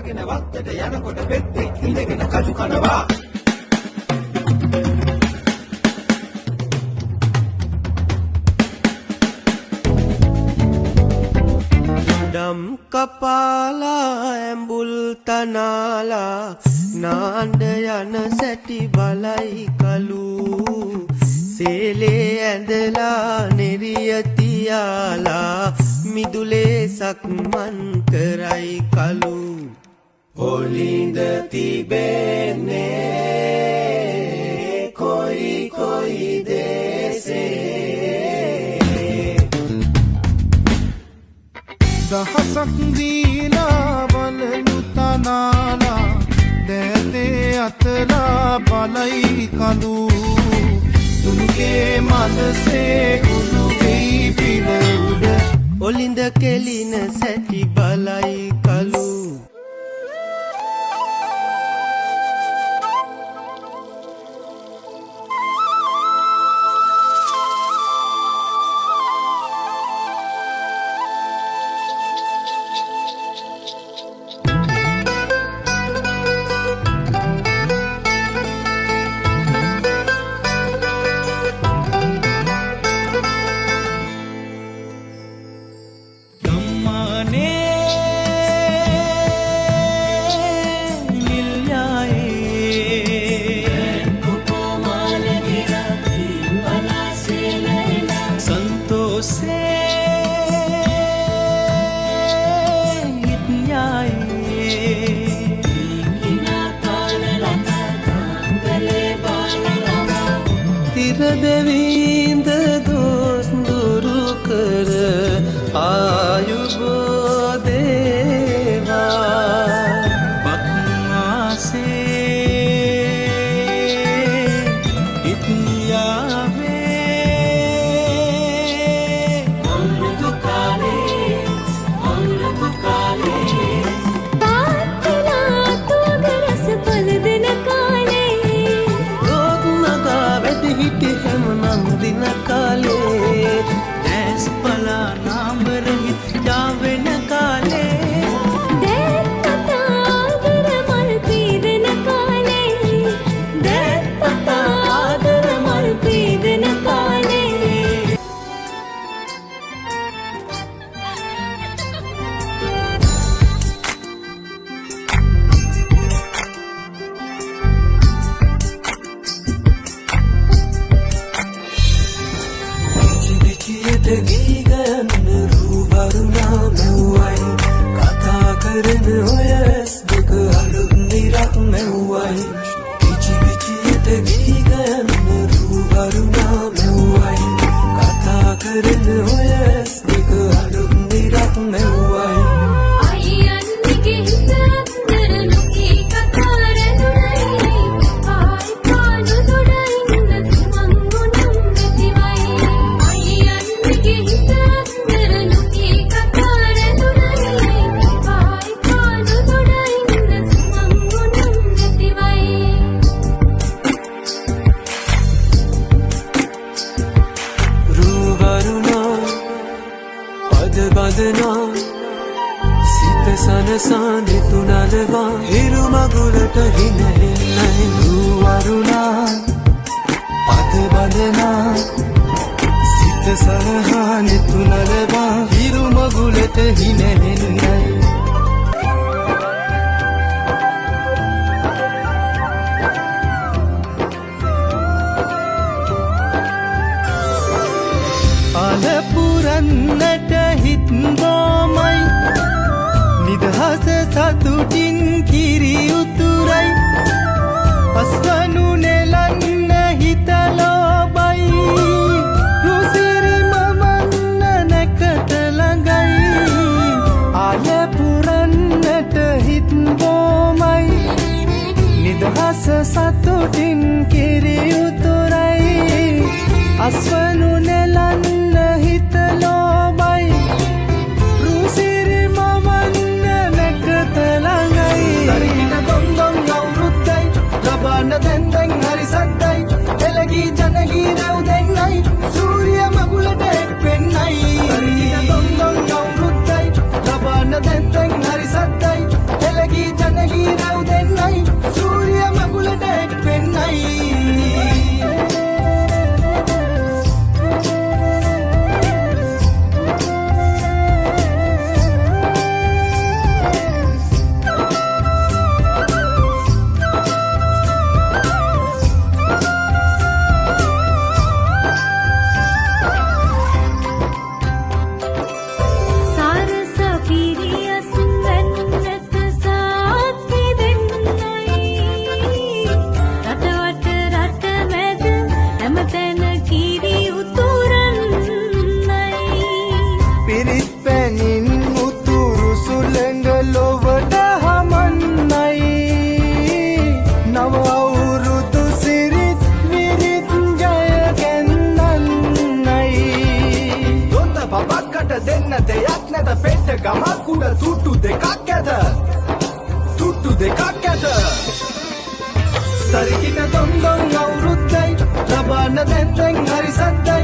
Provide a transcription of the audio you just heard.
අරගෙන වත්තට යනකොට පෙත්තෙක් ඉඳගෙන කජු කනවා දම් කපාලා ඇඹුල් තනාලා නාන්න යන සැටි බලයි කලු සේලේ ඇඳලා නෙරිය තියාලා මිදුලේ සක්මන් කරයි කලු ඔලින්ද තිබෙන්නේ කොයි කොයි දේසේ දහසක් දීලා වලලු තනාලා දැතේ අතලා බලයි කඳු තුනුගේ මනසේ උණු වෙයි පිළ උඩ ඔලින්ද කෙලින සැටි බලයි කලු දෙවින්ද දොස් දුරු කර ආයුබෝ දේවා පක්වාසේ ඉත්යාවේ අවුරුදු කාලේ තාත්තලා තෝගරස පොළ දෙන කාලේ ලෝක මගා වැටි හිටි හැමනම් දින කාලේ දැස් පලා නාඹර හිත් ජාවෙන කාලේ දැප්පතාදර මල් පීදෙන කාලේ දැප්පතාදර මල් පීදෙන කාලේ ගී ගයන්න රූබරුණා මෙව්වයි කතා කරන ඔය ඇස් දෙක අලුත් නිරක් මෙව්වයි පිචි පිචියට ගී ගයන්න රූබරුණා මෙව්වයි කතා කරන ඔය ඇස් දෙක අලුත් නිරක් මෙව්වයි අයියන්ගේ හිත අතර නොකී කතා රැඳුනයි ආයි පානු දොඩින්ද සුමන් ගුණම් නැතිවයි අයියන්ගේ හිත අතර නොකී කතා රැඳුනයි ආයි පානු දොඩින්ද සුමන් ගුණම් නැතිවයි රූබරුණා පද බදනා සිත සනසා නිතුනලවා හිරු මගුලට හිනෙන්නයි රූවරුණා පද බදනා සිත සනහා නිතුනලවා හිරු මගුලට හිනෙන්නයි අලපුරන්නට හිත් බොමයි නිදහස සතුටින් කිරි උතුරයි අස්වනු නෙලන්න හිත ලෝබයි රුසිරි මමන්න නැකට ළඟයි අලපුරන්නට හිත් බොමයි නිදහස සතුටින් කිරි උතුරයි අස්වනු නෙලන්න හිත ලෝබයි රුසිරි මමන්න නැකට ළඟයි දරින දොන්දොන් අවුරුද්දයි ලබන්න දෙන්දෙන් හරි සද්දයි එළගී ජනගී රැව් දෙන්නයි සූරිය මගුලට එක් වෙන්නයි දරින දොන්දොන් අවුරුද්දයි ලබන්න දෙන්දෙන් හරි සද්දයි එළගී නැත පෙට්ට ගමක් උඩ තුට්ටු දෙකක් ඇත තුට්ටු දෙකක් ඇත තරිකින දොන් දොන් අවුරුද්දයි ලබන්න දැන් දැන් හරි සද්දයි